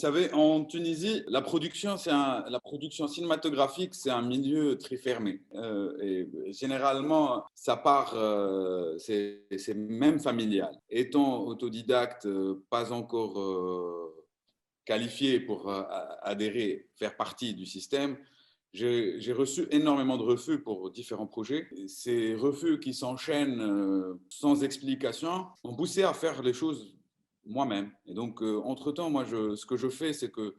savez, en Tunisie, la production cinématographique, c'est un milieu très fermé. Et généralement, ça part, c'est même familial. Étant autodidacte, pas encore qualifié pour adhérer, faire partie du système, j'ai reçu énormément de refus pour différents projets. Ces refus qui s'enchaînent sans explication m'ont poussé à faire les choses moi-même. Et donc, entre-temps, moi, ce que je fais, c'est que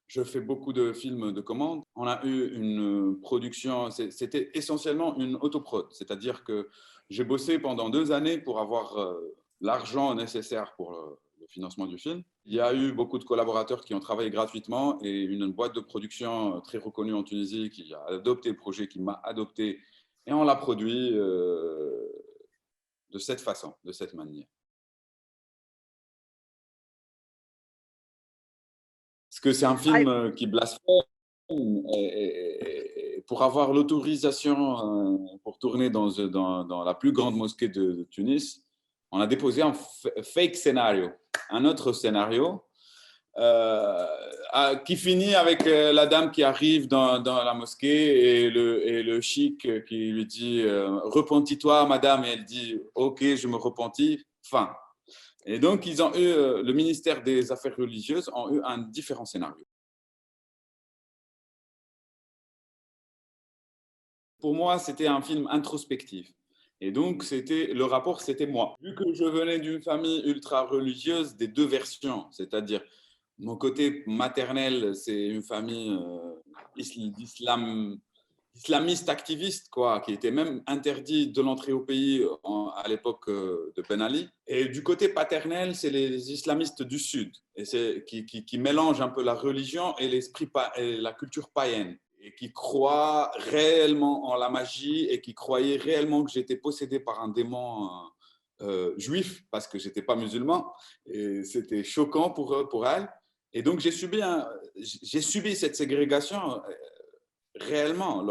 je fais beaucoup de films de commande. On a eu une production, c'était essentiellement une autoprod, c'est-à-dire que j'ai bossé pendant 2 années pour avoir l'argent nécessaire pour le financement du film. Il y a eu beaucoup de collaborateurs qui ont travaillé gratuitement et une boîte de production très reconnue en Tunisie qui a adopté le projet, qui m'a adopté et on l'a produit de cette façon, de cette manière. Parce que c'est un Ah, film qui blasphème et pour avoir l'autorisation pour tourner dans la plus grande mosquée de Tunis, on a déposé un fake scénario, un autre scénario euh, qui finit avec la dame qui arrive dans la mosquée et le chic qui lui dit repentis-toi, madame, et elle dit ok, je me repentis. Fin. Et donc, ils ont eu, le ministère des Affaires religieuses ont eu un différent scénario. Pour moi, c'était un film introspectif. Et donc, le rapport, c'était moi. Vu que je venais d'une famille ultra religieuse, des deux versions, c'est-à-dire mon côté maternel, c'est une famille islamiste activiste, quoi, qui était même interdit de l'entrée au pays à l'époque de Ben Ali. Et du côté paternel, c'est les islamistes du Sud, et qui mélangent un peu la religion et et la culture païenne, et qui croient réellement en la magie et qui croyaient réellement que j'étais possédé par un démon juif parce que j'étais pas musulman. Et c'était choquant pour eux, pour elles. Et donc j'ai subi cette ségrégation réellement.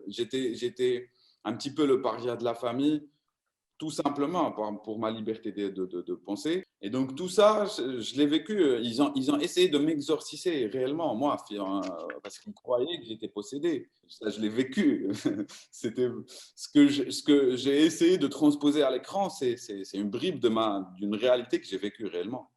J'étais un petit peu le paria de la famille, tout simplement pour ma liberté de penser. Et donc tout ça, je l'ai vécu. Ils ont essayé de m'exorciser réellement, moi, parce qu'ils croyaient que j'étais possédé. Ça, je l'ai vécu. C'était ce que j'ai essayé de transposer à l'écran, c'est une bribe d'une réalité que j'ai vécue réellement.